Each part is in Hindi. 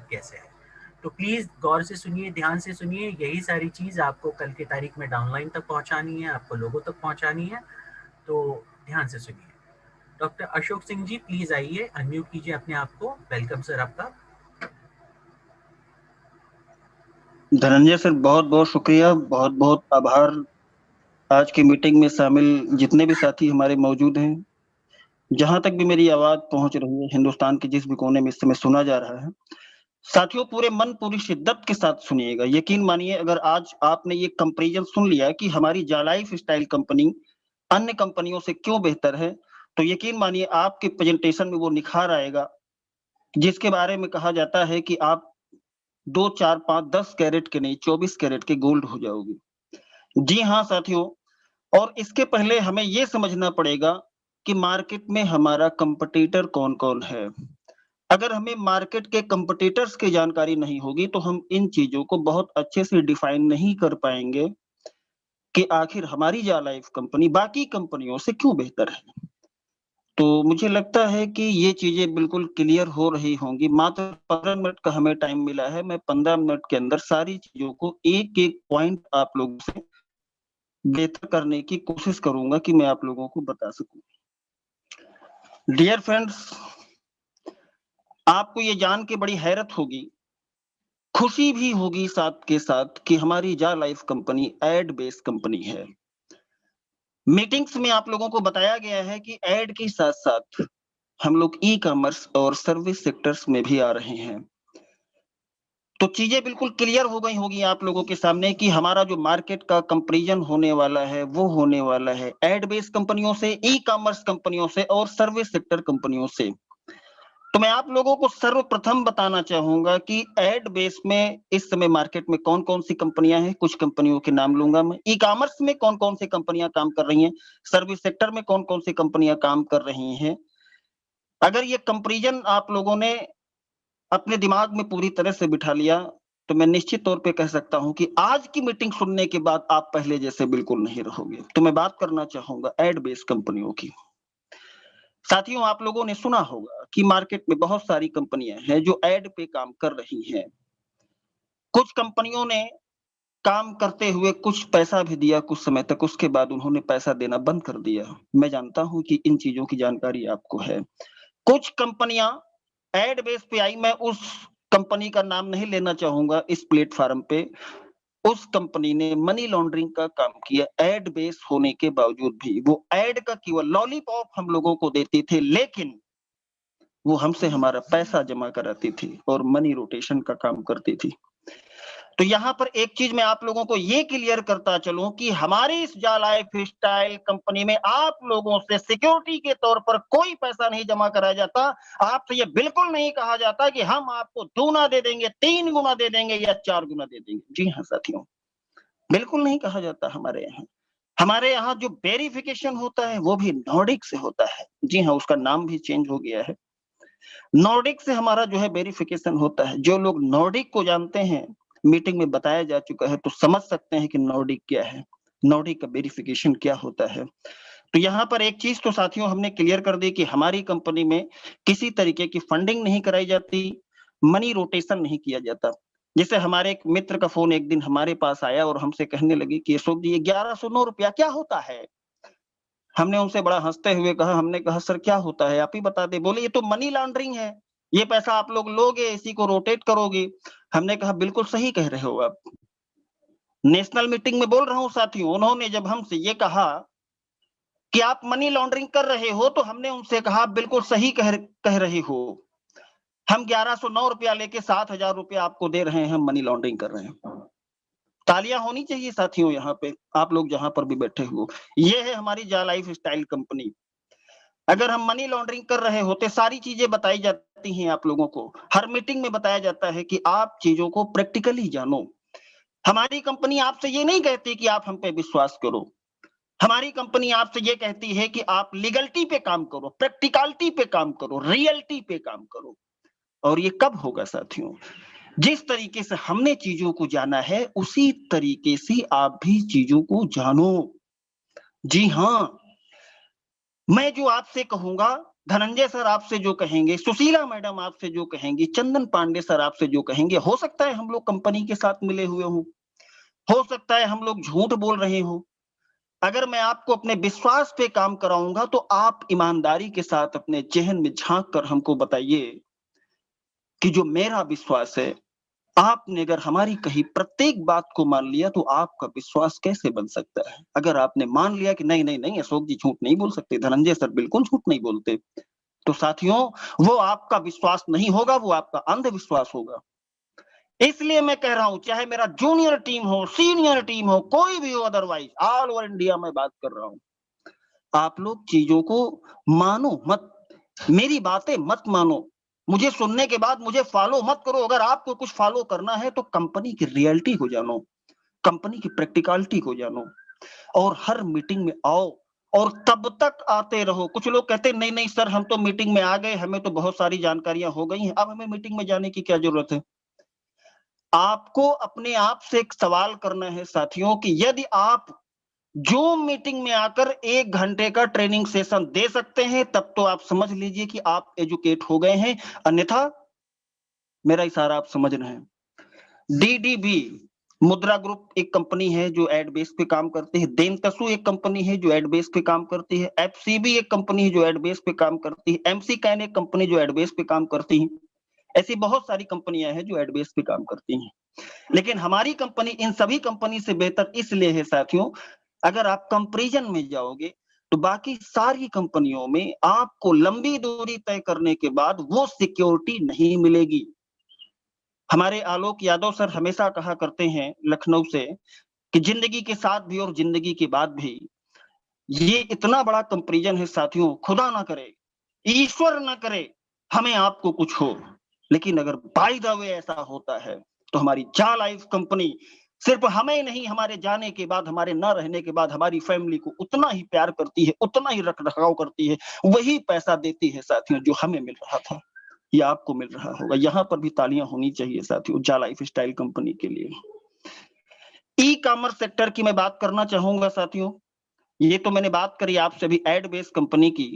अलग कैसे है। तो प्लीज गौर से सुनिए, ध्यान से सुनिए, यही सारी चीज आपको कल की तारीख में डाउनलाइन तक पहुंचानी है, आपको लोगों तक पहुंचानी है। तो ध्यान से सुनिए। डॉक्टर अशोक सिंह जी प्लीज आइए, अनम्यूट कीजिए अपने आप को। वेलकम सर आपका। धनंजय सर, बहुत बहुत शुक्रिया, बहुत बहुत आभार। आज की मीटिंग में शामिल जितने भी साथी हमारे मौजूद हैं, जहां तक भी मेरी आवाज पहुंच रही है, हिंदुस्तान के जिस भी कोने में इस समय सुना जा रहा है, साथियों पूरे मन पूरी शिद्दत के साथ सुनिएगा। यकीन मानिए, अगर आज आपने ये कंपैरिजन सुन लिया कि हमारी जालाइफ स्टाइल कंपनी अन्य कंपनियों से क्यों बेहतर है, तो यकीन मानिए आपके प्रेजेंटेशन में वो निखार आएगा जिसके बारे में कहा जाता है कि आप 2, 4, 5, 10 कैरेट के नहीं 24 कैरेट के गोल्ड हो जाओगे। जी हाँ साथियों, और इसके पहले हमें ये समझना पड़ेगा कि मार्केट में हमारा कंपटीटर कौन-कौन है। अगर हमें मार्केट के कंपटीटर्स की जानकारी नहीं होगी तो हम इन चीजों को बहुत अच्छे से डिफाइन नहीं कर पाएंगे कि आखिर हमारी जालाइफ कंपनी बाकी कंपनियों से क्यों बेहतर है। तो मुझे लगता है कि ये चीजें बिल्कुल क्लियर हो रही होंगी। मात्र 15 मिनट का हमें टाइम मिला है। मैं 15 मिनट के अंदर सारी चीजों को एक-एक पॉइंट आप लोगों से बेहतर करने की कोशिश करूंगा कि मैं आप लोगों को बता सकूं। डियर फ्रेंड्स, आपको ये जान के बड़ी हैरत होगी, खुशी भी होगी साथ के साथ कि हमारी जालाइफ कंपनी एड बेस्ड कंपनी है। मीटिंग्स में आप लोगों को बताया गया है कि एड के साथ-साथ हम लोग ई-कॉमर्स और सर्विस सेक्टर्स में भी आ रहे हैं। तो चीजें बिल्कुल क्लियर हो गई होगी आप लोगों के सामने कि हमारा जो मार्केट का कंपैरिजन होने वाला है वो होने वाला है एड बेस्ड कंपनियों से, ई-कॉमर्स कंपनियों से और सर्विस सेक्टर कंपनियों से। तो मैं आप लोगों को सर्वप्रथम बताना चाहूंगा कि एड बेस में इस समय मार्केट में कौन-कौन सी कंपनियां हैं। कुछ कंपनियों के नाम लूंगा मैं। ई-कॉमर्स में कौन-कौन सी कंपनियां काम कर रही हैं, सर्विस सेक्टर में कौन-कौन सी कंपनियां काम कर रही हैं। अगर ये कंपैरिजन आप लोगों ने अपने दिमाग में पूरी तरह से बिठा लिया, तो मैं निश्चित तौर पे कह सकता हूं कि आज की मीटिंग सुनने के बाद आप पहले जैसे बिल्कुल नहीं रहोगे। तो मैं बात करना चाहूंगा एड बेस्ड कंपनियों की। साथियों, आप लोगों ने सुना होगा कि मार्केट में बहुत सारी कंपनियां हैं जो एड पे काम कर रही हैं। कुछ कंपनियों ने काम करते हुए कुछ पैसा भी दिया कुछ समय तक, उसके बाद उन्होंने पैसा देना बंद कर दिया। मैं जानता हूं कि इन चीजों की जानकारी आपको है। कुछ कंपनियां एड बेस पे आई, मैं उस कंपनी का नाम नहीं लेना चाहूंगा इस प्लेटफॉर्म पे। उस कंपनी ने मनी लॉन्ड्रिंग का काम किया। एड बेस होने के बावजूद भी वो एड का केवल लॉलीपॉप हम लोगों को देती थी, लेकिन वो हमसे हमारा पैसा जमा कराती थी और मनी रोटेशन का काम करती थी। तो यहाँ पर एक चीज मैं आप लोगों को ये क्लियर करता चलूं कि हमारी इस जालाइफ स्टाइल कंपनी में आप लोगों से सिक्योरिटी के तौर पर कोई पैसा नहीं जमा कराया जाता। आपसे ये बिल्कुल नहीं कहा जाता कि हम आपको 2 गुना दे देंगे, 3 गुना दे देंगे या 4 गुना दे देंगे। जी हाँ साथियों, बिल्कुल नहीं कहा जाता हमारे यहाँ। हमारे यहाँ जो वेरिफिकेशन होता है वो भी नॉर्डिक से होता है। जी हाँ, उसका नाम भी चेंज हो गया है। नॉर्डिक से हमारा जो है वेरिफिकेशन होता है। जो लोग नॉर्डिक को जानते हैं, मीटिंग में बताया जा चुका है, तो समझ सकते हैं कि नॉर्डिक क्या है, नॉर्डिक का वेरिफिकेशन क्या होता है। तो यहाँ पर एक चीज तो साथियों हमने क्लियर कर दी कि हमारी कंपनी में किसी तरीके की फंडिंग नहीं कराई जाती, मनी रोटेशन नहीं किया जाता। जैसे हमारे एक मित्र का फोन एक दिन हमारे पास आया और हमसे कहने लगे कि अशोक जी, 1109 रुपया क्या होता है। हमने उनसे बड़ा हंसते हुए कहा, हमने कहा सर क्या होता है, आप ही बता दे। बोले ये तो मनी लॉन्ड्रिंग है, ये पैसा आप लोग लोगे, इसी को रोटेट करोगे। हमने कहा बिल्कुल सही कह रहे हो आप। नेशनल मीटिंग में बोल रहा हूँ साथियों, उन्होंने जब हमसे ये कहा कि आप मनी लॉन्ड्रिंग कर रहे हो, तो हमने उनसे कहा बिल्कुल सही कह रही हो। हम 1109 रुपया लेके 7,000 रुपया आपको दे रहे हैं, हम मनी लॉन्ड्रिंग कर रहे हैं। तालियां होनी चाहिए साथियों यहाँ पे, आप लोग जहां पर भी बैठे हो। ये है हमारी जालाइफ स्टाइल कंपनी। अगर हम मनी लॉन्ड्रिंग कर रहे होते, सारी चीजें बताई जाती हैं आप लोगों को, हर मीटिंग में बताया जाता है कि आप चीजों को प्रैक्टिकली जानो। हमारी कंपनी आपसे ये नहीं कहती कि आप हम पे विश्वास करो। हमारी कंपनी आपसे ये कहती है कि आप लीगलिटी पे काम करो, प्रैक्टिकलिटी पे काम करो, रियलिटी पे काम करो। और ये कब होगा साथियों? जिस तरीके से हमने चीजों को जाना है, उसी तरीके से आप भी चीजों को जानो। जी हाँ, मैं जो आपसे कहूंगा धनंजय सर आपसे जो कहेंगे, सुशीला मैडम आपसे जो कहेंगी, चंदन पांडे सर आपसे जो कहेंगे, हो सकता है हम लोग कंपनी के साथ मिले हुए हों, हो सकता है हम लोग झूठ बोल रहे हों। अगर मैं आपको अपने विश्वास पे काम कराऊंगा तो आप ईमानदारी के साथ अपने ज़हन में झांक कर हमको बताइए कि जो मेरा विश्वास है, आपने अगर हमारी कही प्रत्येक बात को मान लिया तो आपका विश्वास कैसे बन सकता है? अगर आपने मान लिया कि नहीं, नहीं, नहीं अशोक जी झूठ नहीं बोल सकते, धनंजय सर बिल्कुल झूठ नहीं बोलते, तो साथियों वो आपका विश्वास नहीं होगा, वो आपका अंधविश्वास होगा। इसलिए मैं कह रहा हूं, चाहे मेरा जूनियर टीम हो, सीनियर टीम हो, कोई भी हो, अदरवाइज ऑल ओवर इंडिया में बात कर रहा हूं, आप लोग चीजों को मानो मत, मेरी बातें मत मानो, मुझे सुनने के बाद मुझे फॉलो मत करो। अगर आपको कुछ फॉलो करना है तो कंपनी की रियलिटी को जानो, कंपनी की प्रैक्टिकलिटी को जानो और हर मीटिंग में आओ और तब तक आते रहो। कुछ लोग कहते हैं नहीं नहीं सर हम तो मीटिंग में आ गए, हमें तो बहुत सारी जानकारियां हो गई हैं, अब हमें मीटिंग में जाने की क्या जरूरत है? आपको अपने आप से एक सवाल करना है साथियों कि यदि आप जूम मीटिंग में आकर 1 घंटे का ट्रेनिंग सेशन दे सकते हैं तब तो आप समझ लीजिए कि आप एजुकेट हो गए हैं, अन्यथा मेरा इशारा आप समझ रहे हैं। डीडीबी मुद्रा ग्रुप एक कंपनी है जो एड बेस पे काम करती है, देनतसु एक कंपनी है जो एड बेस पे काम करती है, एफसीबी एक कंपनी है जो एड बेस पे काम करती है, एमसी कैन एक कंपनी जो एड बेस पे काम करती है। ऐसी बहुत सारी कंपनियां हैं जो एड बेस पे काम करती हैं, लेकिन हमारी कंपनी इन सभी कंपनी से बेहतर इसलिए है साथियों, अगर आप कंपैरिजन में जाओगे तो बाकी सारी कंपनियों में आपको लंबी दूरी तय करने के बाद वो सिक्योरिटी नहीं मिलेगी। हमारे आलोक यादव सर हमेशा कहा करते हैं लखनऊ से कि जिंदगी के साथ भी और जिंदगी के बाद भी ये इतना बड़ा कंपैरिजन है साथियों, खुदा ना करे, ईश्वर ना करे हमें आपको कुछ हो, लेकिन अगर बाय द वे ऐसा होता है तो हमारी जा लाइफ कंपनी सिर्फ हमें नहीं, हमारे जाने के बाद, हमारे न रहने के बाद हमारी फैमिली को उतना ही प्यार करती है, उतना ही रख रखाव करती है, वही पैसा देती है साथियों जो हमें मिल रहा था या आपको मिल रहा होगा। यहाँ पर भी तालियां होनी चाहिए साथियों जा लाइफ स्टाइल कंपनी के लिए। ई कॉमर्स सेक्टर की मैं बात करना चाहूंगा साथियों, ये तो मैंने बात करी आपसे भी एड बेस्ड कंपनी की,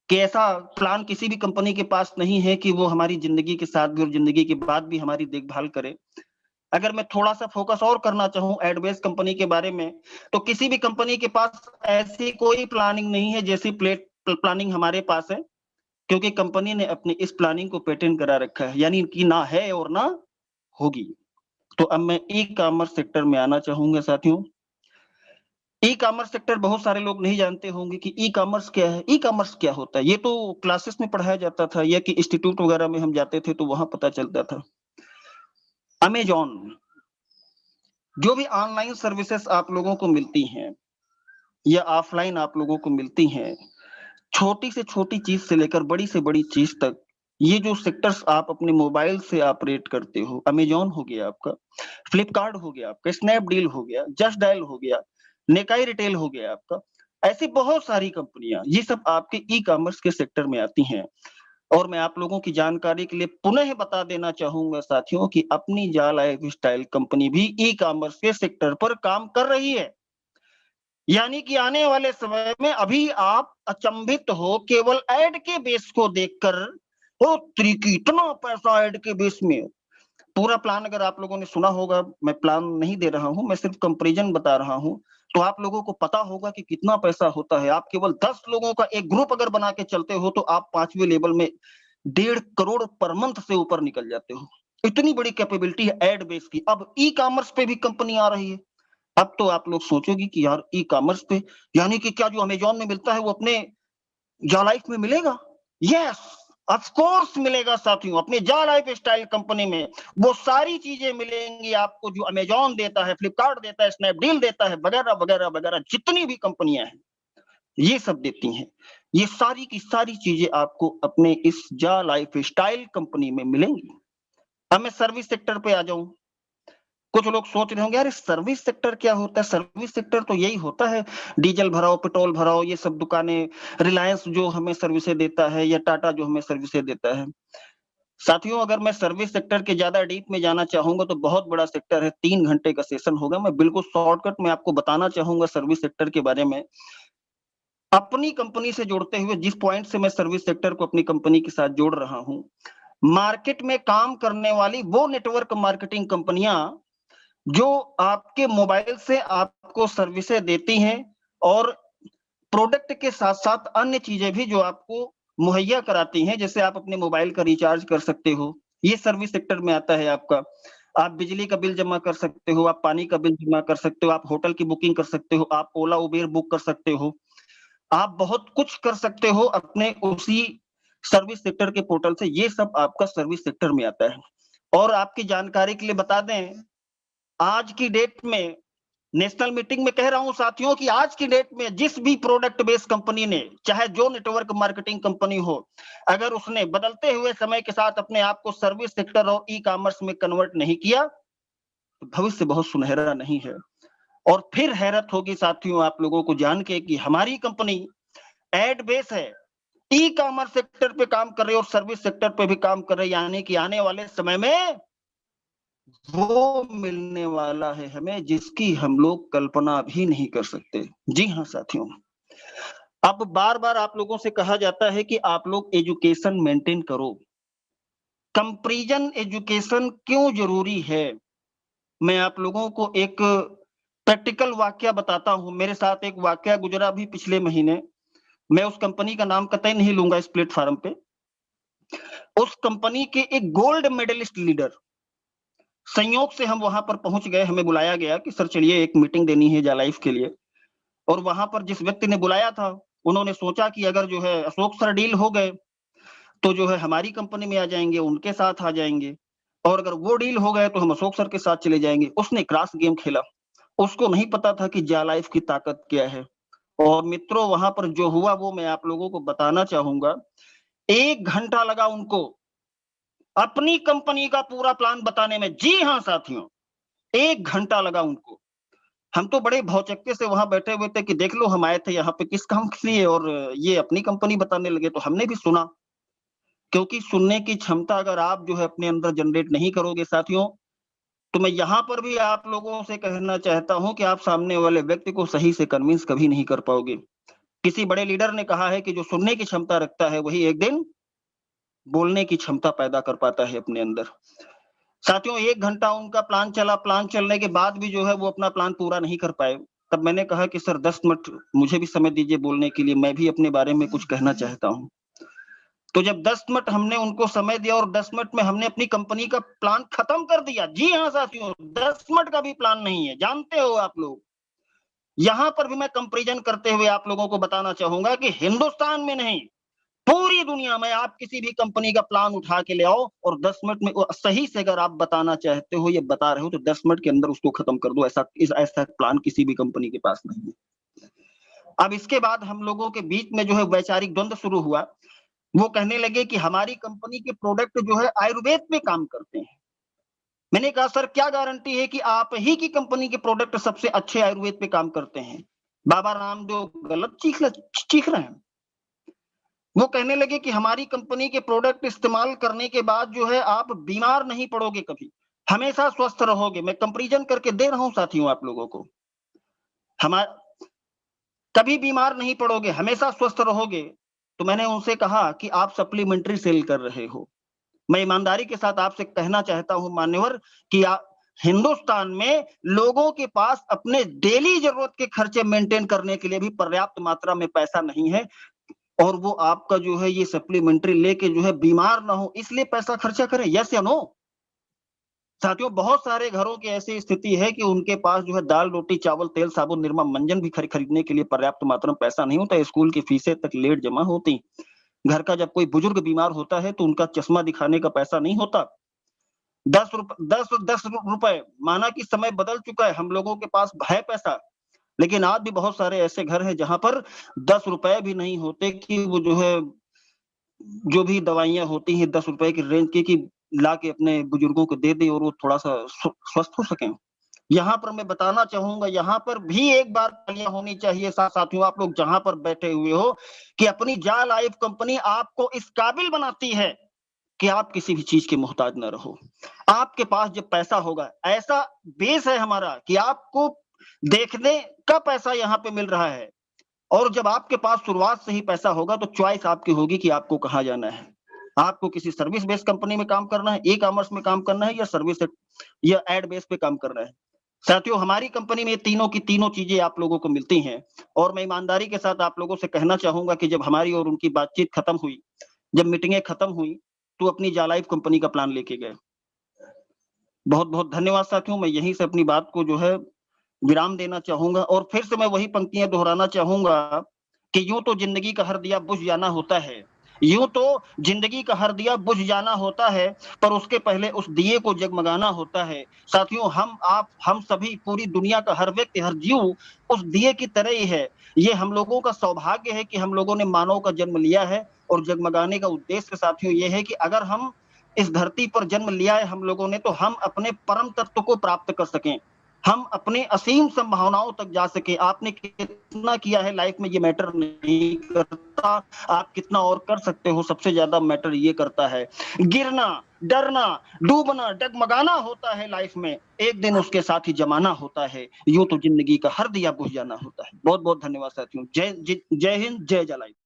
कि ऐसा प्लान किसी भी कंपनी के पास नहीं है कि वो हमारी जिंदगी के साथ भी और जिंदगी के बाद भी हमारी देखभाल करे। अगर मैं थोड़ा सा फोकस और करना चाहूं एड बेस्ड कंपनी के बारे में, तो किसी भी कंपनी के पास ऐसी कोई प्लानिंग नहीं है जैसी प्लानिंग हमारे पास है, क्योंकि कंपनी ने अपनी इस प्लानिंग को पेटेंट करा रखा है, यानी कि ना है और ना होगी। तो अब मैं ई कॉमर्स सेक्टर में आना चाहूंगा साथियों। ई कॉमर्स सेक्टर बहुत सारे लोग नहीं जानते होंगे कि ई कॉमर्स क्या है। ई कॉमर्स क्या होता है ये तो क्लासेस में पढ़ाया जाता था या कि इंस्टीट्यूट वगैरह में हम जाते थे तो वहां पता चलता था। अमेजॉन, जो भी ऑनलाइन सर्विसेज आप लोगों को मिलती हैं या ऑफलाइन आप लोगों को मिलती हैं, छोटी से छोटी चीज से लेकर बड़ी से बड़ी चीज तक, ये जो सेक्टर्स आप अपने मोबाइल से ऑपरेट करते हो, अमेजॉन हो गया आपका, फ्लिपकार्ट हो गया आपका, स्नैपडील हो गया, जस्ट डायल हो गया, नेकाई रिटेल हो गया आपका, ऐसी बहुत सारी कंपनियां, ये सब आपके ई कॉमर्स के सेक्टर में आती हैं। और मैं आप लोगों की जानकारी के लिए पुनः बता देना चाहूंगा साथियों कि अपनी जा लाइफ स्टाइल कंपनी भी ई कॉमर्स के सेक्टर पर काम कर रही है, यानी कि आने वाले समय में अभी आप अचंभित हो केवल एड के बेस को देखकर, ओ त्रिकी इतना पैसा एड के बेस में। पूरा प्लान अगर आप लोगों ने सुना होगा, मैं प्लान नहीं दे रहा हूं, मैं सिर्फ कंपैरिजन बता रहा हूं, तो आप लोगों को पता होगा कि कितना पैसा होता है। आप केवल 10 लोगों का एक ग्रुप अगर बना के चलते हो तो आप 5वें लेवल में 1.5 करोड़ पर मंथ से ऊपर निकल जाते हो। इतनी बड़ी कैपेबिलिटी है एड बेस की। अब ई कॉमर्स पे भी कंपनी आ रही है। अब तो आप लोग सोचोगे कि यार ई कॉमर्स पे, यानी कि क्या जो अमेजॉन में मिलता है वो अपने जा लाइफ में मिलेगा? यस, ऑफ कोर्स मिलेगा साथियों। अपने जा लाइफ स्टाइल कंपनी में वो सारी चीजें मिलेंगी आपको जो अमेजॉन देता है, फ्लिपकार्ट देता है, स्नैपडील देता है, वगैरह वगैरह वगैरह, जितनी भी कंपनियां हैं ये सब देती हैं। ये सारी की सारी चीजें आपको अपने इस जा लाइफ स्टाइल कंपनी में मिलेंगी। अब मैं सर्विस सेक्टर पे आ जाऊं। कुछ लोग सोच रहे होंगे यार सर्विस सेक्टर क्या होता है? सर्विस सेक्टर तो यही होता है, डीजल भराओ, पेट्रोल भराओ, ये सब दुकानें, रिलायंस जो हमें सर्विसेज देता है या टाटा जो हमें सर्विसेज देता है। साथियों अगर मैं सर्विस सेक्टर के ज्यादा डीप में जाना चाहूंगा तो बहुत बड़ा सेक्टर है, 3 घंटे का सेशन होगा। मैं बिल्कुल शॉर्टकट में आपको बताना चाहूंगा सर्विस सेक्टर के बारे में। अपनी कंपनी से जोड़ते हुए, जिस पॉइंट से मैं सर्विस सेक्टर को अपनी कंपनी के साथ जोड़ रहा हूं, मार्केट में काम करने वाली वो नेटवर्क मार्केटिंग कंपनियां जो आपके मोबाइल से आपको सर्विसें देती हैं और प्रोडक्ट के साथ साथ अन्य चीजें भी जो आपको मुहैया कराती हैं, जैसे आप अपने मोबाइल का रिचार्ज कर सकते हो, ये सर्विस सेक्टर में आता है आपका। आप बिजली का बिल जमा कर सकते हो, आप पानी का बिल जमा कर सकते हो, आप होटल की बुकिंग कर सकते हो, आप ओला उबेर बुक कर सकते हो, आप बहुत कुछ कर सकते हो अपने उसी सर्विस सेक्टर के पोर्टल से। ये सब आपका सर्विस सेक्टर में आता है। और आपकी जानकारी के लिए बता दें, आज की डेट में नेशनल मीटिंग में कह रहा हूं साथियों कि आज की डेट में जिस भी प्रोडक्ट बेस्ड कंपनी ने, चाहे जो नेटवर्क मार्केटिंग कंपनी हो, अगर उसने बदलते हुए समय के साथ अपने आप को सर्विस सेक्टर और ई कॉमर्स में कन्वर्ट नहीं किया, तो भविष्य बहुत सुनहरा नहीं है। और फिर हैरत होगी साथियों आप लोगों को जान के कि हमारी कंपनी एड बेस है, ई कॉमर्स सेक्टर पे काम कर रही है और सर्विस सेक्टर पे भी काम कर रही है, यानी कि आने वाले समय में वो मिलने वाला है हमें जिसकी हम लोग कल्पना भी नहीं कर सकते। जी हाँ साथियों, अब बार बार आप लोगों से कहा जाता है कि आप लोग एजुकेशन मेंटेन करो। कंपैरिजन एजुकेशन क्यों जरूरी है, मैं आप लोगों को एक प्रैक्टिकल वाकया बताता हूं। मेरे साथ एक वाकया गुजरा भी पिछले महीने। मैं उस कंपनी का नाम कतई नहीं लूंगा इस प्लेटफॉर्म पे। उस कंपनी के एक गोल्ड मेडलिस्ट लीडर, संयोग से हम वहां पर पहुंच गए, हमें बुलाया गया कि सर चलिए एक मीटिंग देनी है जालाइफ के लिए। और वहां पर जिस व्यक्ति ने बुलाया था, उन्होंने सोचा कि अगर जो है अशोक सर डील हो गए तो जो है हमारी कंपनी में आ जाएंगे, उनके साथ आ जाएंगे, और अगर वो डील हो गए तो हम अशोक सर के साथ चले जाएंगे। उसने क्रॉस गेम खेला, उसको नहीं पता था कि जालाइफ की ताकत क्या है। और मित्रों वहां पर जो हुआ वो मैं आप लोगों को बताना चाहूंगा। 1 घंटा लगा उनको अपनी कंपनी का पूरा प्लान बताने में। जी हाँ साथियों, 1 घंटा लगा उनको। हम तो बड़े भौचक्के से वहां बैठे हुए थे कि देख लो हम आए थे यहाँ पे किस काम के लिए, और ये अपनी कंपनी बताने लगे। तो हमने भी सुना, क्योंकि सुनने की क्षमता अगर आप जो है अपने अंदर जनरेट नहीं करोगे साथियों, तो मैं यहाँ पर भी आप लोगों से कहना चाहता हूं कि आप सामने वाले व्यक्ति को सही से कन्विंस कभी नहीं कर पाओगे। किसी बड़े लीडर ने कहा है कि जो सुनने की क्षमता रखता है वही एक दिन बोलने की क्षमता पैदा कर पाता है अपने अंदर। साथियों 1 घंटा उनका प्लान चला, प्लान चलने के बाद भी जो है वो अपना प्लान पूरा नहीं कर पाए। तब मैंने कहा कि सर 10 मिनट मुझे भी समय दीजिए बोलने के लिए, मैं भी अपने बारे में कुछ कहना चाहता हूँ। तो जब 10 मिनट हमने उनको समय दिया और 10 मिनट में हमने अपनी कंपनी का प्लान खत्म कर दिया। जी हाँ साथियों, 10 मिनट का भी प्लान नहीं है, जानते हो आप लोग। यहां पर भी मैं कंपैरिजन करते हुए आप लोगों को बताना चाहूंगा कि हिंदुस्तान में नहीं, पूरी दुनिया में आप किसी भी कंपनी का प्लान उठा के ले आओ और 10 मिनट में सही से अगर आप बताना चाहते हो, ये बता रहे हो, तो 10 मिनट के अंदर उसको खत्म कर दो। ऐसा प्लान किसी भी कंपनी के पास नहीं है। अब इसके बाद हम लोगों के बीच में जो है वैचारिक द्वंद्व शुरू हुआ। वो कहने लगे कि हमारी कंपनी के प्रोडक्ट जो है आयुर्वेद पे काम करते हैं। मैंने कहा सर क्या गारंटी है कि आप ही की कंपनी के प्रोडक्ट सबसे अच्छे आयुर्वेद पे काम करते हैं? बाबा रामदेव गलत चीख रहे हैं। वो कहने लगे कि हमारी कंपनी के प्रोडक्ट इस्तेमाल करने के बाद जो है आप बीमार नहीं पड़ोगे, कभी हमेशा स्वस्थ रहोगे। मैं कंपैरिजन करके दे रहा हूं साथियों आप लोगों को। हमारा कभी बीमार नहीं पड़ोगे, हमेशा स्वस्थ रहोगे। तो मैंने उनसे कहा कि आप सप्लीमेंट्री सेल कर रहे हो। मैं ईमानदारी के साथ आपसे कहना चाहता हूं मान्यवर कि हिंदुस्तान में लोगों के पास अपने डेली जरूरत के खर्चे मेंटेन करने के लिए भी पर्याप्त मात्रा में पैसा नहीं है, और वो आपका जो है ये सप्लीमेंट्री लेके जो है बीमार ना हो इसलिए पैसा खर्चा करें। यस या नो? साथियों बहुत सारे घरों की ऐसी स्थिति है कि उनके पास जो है दाल रोटी चावल तेल साबुन निरमा मंजन भी खरीदने के लिए पर्याप्त मात्रा में पैसा नहीं होता। स्कूल की फीसें तक लेट जमा होती। घर का जब कोई बुजुर्ग बीमार होता है तो उनका चश्मा दिखाने का पैसा नहीं होता। 10 रुपए, माना कि समय बदल चुका है, हम लोगों के पास है पैसा, लेकिन आज भी बहुत सारे ऐसे घर हैं जहां पर 10 रुपए भी नहीं होते कि वो जो है जो भी दवाइयां होती हैं 10 रुपए की रेंज की ला के अपने बुजुर्गों को दे दे और वो थोड़ा सा स्वस्थ हो सके। यहाँ पर मैं बताना चाहूंगा, यहाँ पर भी एक बार तालियां होनी चाहिए साथियों आप लोग जहां पर बैठे हुए हो, कि अपनी जा लाइफ कंपनी आपको इस काबिल बनाती है कि आप किसी भी चीज के मोहताज न रहो। आपके पास जब पैसा होगा, ऐसा बेस है हमारा कि आपको देखने का पैसा यहाँ पे मिल रहा है, और जब आपके पास शुरुआत से ही पैसा होगा तो चॉइस आपकी होगी कि आपको कहाँ जाना है। आपको किसी सर्विस बेस्ड कंपनी में काम करना है, ई-कॉमर्स में काम करना है, या सर्विस या एड बेस पे काम करना है। साथियों, हमारी कंपनी में तीनों की तीनों चीजें आप लोगों को मिलती हैं, और मैं ईमानदारी के साथ आप लोगों से कहना चाहूंगा कि जब हमारी और उनकी बातचीत खत्म हुई, जब मीटिंगें खत्म हुई, तो अपनी जालाइफ कंपनी का प्लान लेके गए। बहुत बहुत धन्यवाद साथियों। मैं यहीं से अपनी बात को जो है विराम देना चाहूंगा, और फिर से मैं वही पंक्तियां दोहराना चाहूंगा कि यूं तो जिंदगी का हर दिया बुझ जाना होता है, यूं तो जिंदगी का हर दिया बुझ जाना होता है, पर उसके पहले उस दिए को जगमगाना होता है। साथियों, हम आप हम सभी, पूरी दुनिया का हर व्यक्ति, हर जीव उस दिए की तरह ही है। ये हम लोगों का सौभाग्य है कि हम लोगों ने मानव का जन्म लिया है, और जगमगाने का उद्देश्य साथियों ये है कि अगर हम इस धरती पर जन्म लिया है हम लोगों ने, तो हम अपने परम तत्व को प्राप्त कर सकें, हम अपने असीम संभावनाओं तक जा सके। आपने कितना किया है लाइफ में ये मैटर नहीं करता, आप कितना और कर सकते हो सबसे ज्यादा मैटर ये करता है। गिरना, डरना, डूबना, डगमगाना होता है लाइफ में, एक दिन उसके साथ ही जमाना होता है। यूं तो जिंदगी का हर दिया बुझ जाना होता है। बहुत बहुत धन्यवाद साथियों। जय हिंद, जय जलाइफ।